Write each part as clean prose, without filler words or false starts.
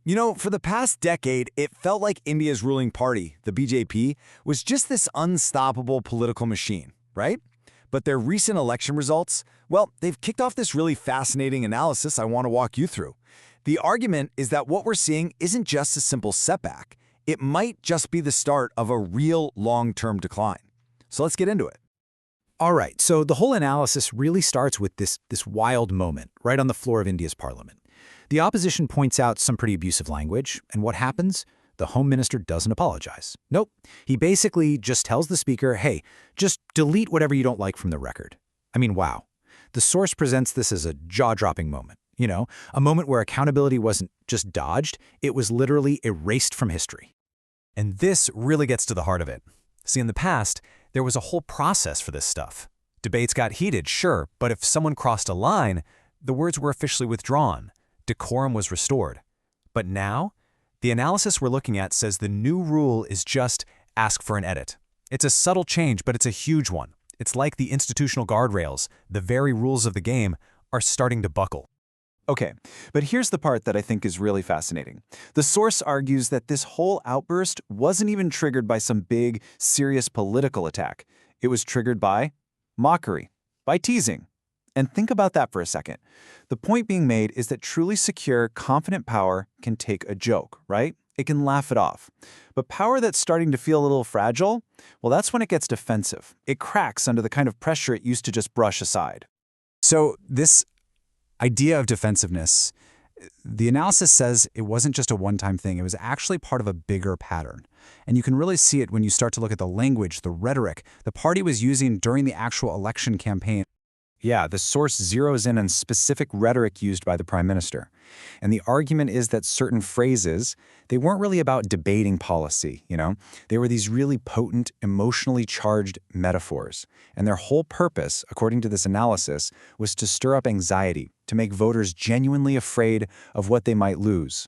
You know, for the past decade, it felt like India's ruling party, the BJP, was just this unstoppable political machine, right? But their recent election results, well, they've kicked off this really fascinating analysis I want to walk you through. The argument is that what we're seeing isn't just a simple setback. It might just be the start of a real long-term decline. So let's get into it. All right, so the whole analysis really starts with this wild moment right on the floor of India's parliament. The opposition points out some pretty abusive language, and what happens? The Home Minister doesn't apologize. Nope. He basically just tells the Speaker, hey, just delete whatever you don't like from the record. I mean, wow. The source presents this as a jaw-dropping moment, a moment where accountability wasn't just dodged, it was literally erased from history. And this really gets to the heart of it. See, in the past, there was a whole process for this stuff. Debates got heated, sure, but if someone crossed a line, the words were officially withdrawn. Decorum was restored. But now, the analysis we're looking at says the new rule is just ask for an edit. It's a subtle change, but it's a huge one. It's like the institutional guardrails, the very rules of the game, are starting to buckle. Okay, but here's the part that I think is really fascinating. The source argues that this whole outburst wasn't even triggered by some big, serious political attack. It was triggered by mockery, by teasing. And think about that for a second. The point being made is that truly secure, confident power can take a joke, right? It can laugh it off. But power that's starting to feel a little fragile, well, that's when it gets defensive. It cracks under the kind of pressure it used to just brush aside. So this idea of defensiveness, the analysis says it wasn't just a one-time thing. It was actually part of a bigger pattern. And you can really see it when you start to look at the language, the rhetoric the party was using during the actual election campaign. Yeah, the source zeroes in on specific rhetoric used by the Prime Minister. And the argument is that certain phrases, they weren't really about debating policy, They were these really potent, emotionally charged metaphors. And their whole purpose, according to this analysis, was to stir up anxiety, to make voters genuinely afraid of what they might lose.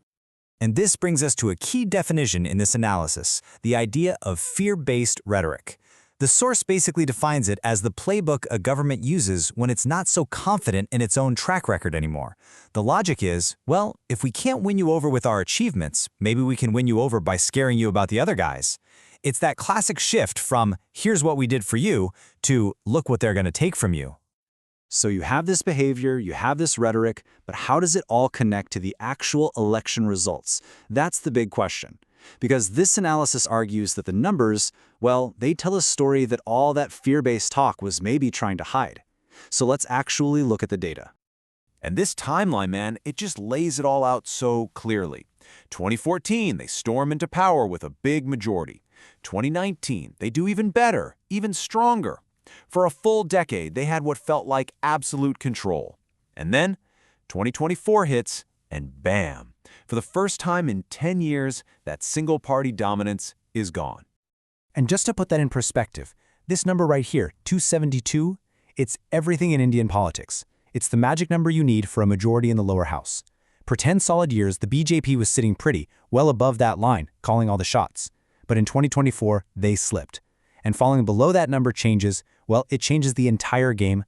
And this brings us to a key definition in this analysis, the idea of fear-based rhetoric. The source basically defines it as the playbook a government uses when it's not so confident in its own track record anymore. The logic is, well, if we can't win you over with our achievements, maybe we can win you over by scaring you about the other guys. It's that classic shift from, here's what we did for you, to look what they're going to take from you. So you have this behavior, you have this rhetoric, but how does it all connect to the actual election results? That's the big question. Because this analysis argues that the numbers, well, they tell a story that all that fear-based talk was maybe trying to hide. So let's actually look at the data. And this timeline, man, it just lays it all out so clearly. 2014, they storm into power with a big majority. 2019, they do even better, even stronger. For a full decade, they had what felt like absolute control. And then 2024 hits, and bam! For the first time in 10 years, that single-party dominance is gone. And just to put that in perspective, this number right here, 272, it's everything in Indian politics. It's the magic number you need for a majority in the lower house. For 10 solid years, the BJP was sitting pretty, well above that line, calling all the shots. But in 2024, they slipped. And falling below that number changes, well, it changes the entire game.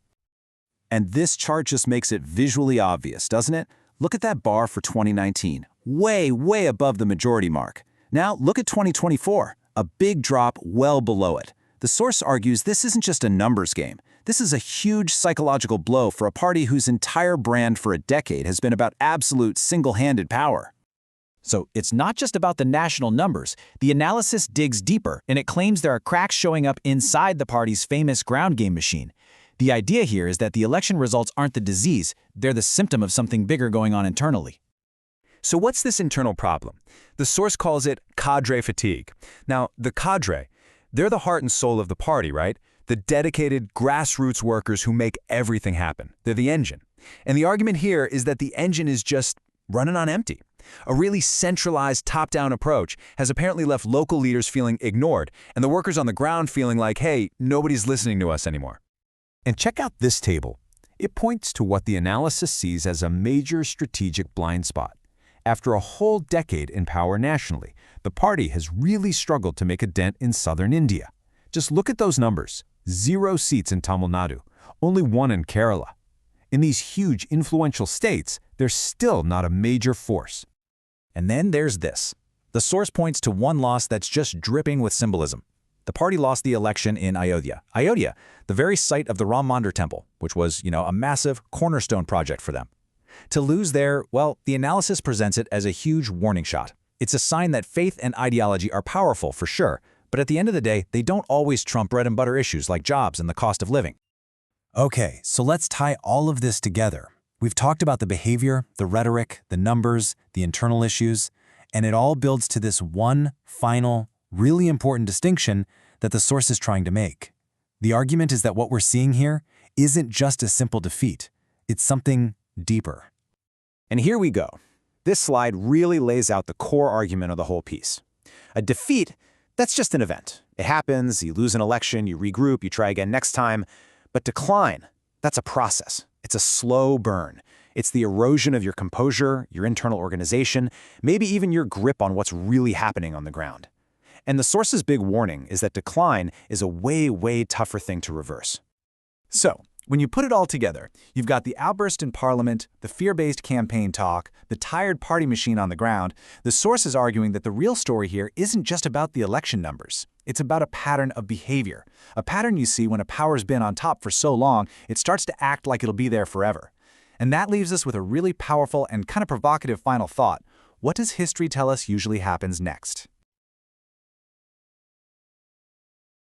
And this chart just makes it visually obvious, doesn't it? Look at that bar for 2019, way, way above the majority mark. Now look at 2024, a big drop well below it. The source argues this isn't just a numbers game. This is a huge psychological blow for a party whose entire brand for a decade has been about absolute single-handed power. So it's not just about the national numbers. The analysis digs deeper, and it claims there are cracks showing up inside the party's famous ground game machine. The idea here is that the election results aren't the disease, they're the symptom of something bigger going on internally. So what's this internal problem? The source calls it cadre fatigue. Now, the cadre, they're the heart and soul of the party, right? The dedicated grassroots workers who make everything happen. They're the engine. And the argument here is that the engine is just running on empty. A really centralized top-down approach has apparently left local leaders feeling ignored and the workers on the ground feeling like, hey, nobody's listening to us anymore. And check out this table. It points to what the analysis sees as a major strategic blind spot. After a whole decade in power nationally, the party has really struggled to make a dent in southern India. Just look at those numbers. 0 seats in Tamil Nadu, only 1 in Kerala. In these huge influential states, they're still not a major force. And then there's this. The source points to one loss that's just dripping with symbolism. The party lost the election in Ayodhya. Ayodhya, the very site of the Ram Mandir temple, which was, a massive cornerstone project for them. To lose there, well, the analysis presents it as a huge warning shot. It's a sign that faith and ideology are powerful, for sure, but at the end of the day, they don't always trump bread and butter issues like jobs and the cost of living. Okay, so let's tie all of this together. We've talked about the behavior, the rhetoric, the numbers, the internal issues, and it all builds to this one final, really important distinction that the source is trying to make. The argument is that what we're seeing here isn't just a simple defeat. It's something deeper. And here we go. This slide really lays out the core argument of the whole piece. A defeat, that's just an event. It happens, you lose an election, you regroup, you try again next time. But decline, that's a process. It's a slow burn. It's the erosion of your composure, your internal organization, maybe even your grip on what's really happening on the ground. And the source's big warning is that decline is a way, way tougher thing to reverse. So, when you put it all together, you've got the outburst in Parliament, the fear-based campaign talk, the tired party machine on the ground. The source is arguing that the real story here isn't just about the election numbers. It's about a pattern of behavior, a pattern you see when a power's been on top for so long, it starts to act like it'll be there forever. And that leaves us with a really powerful and kind of provocative final thought. What does history tell us usually happens next?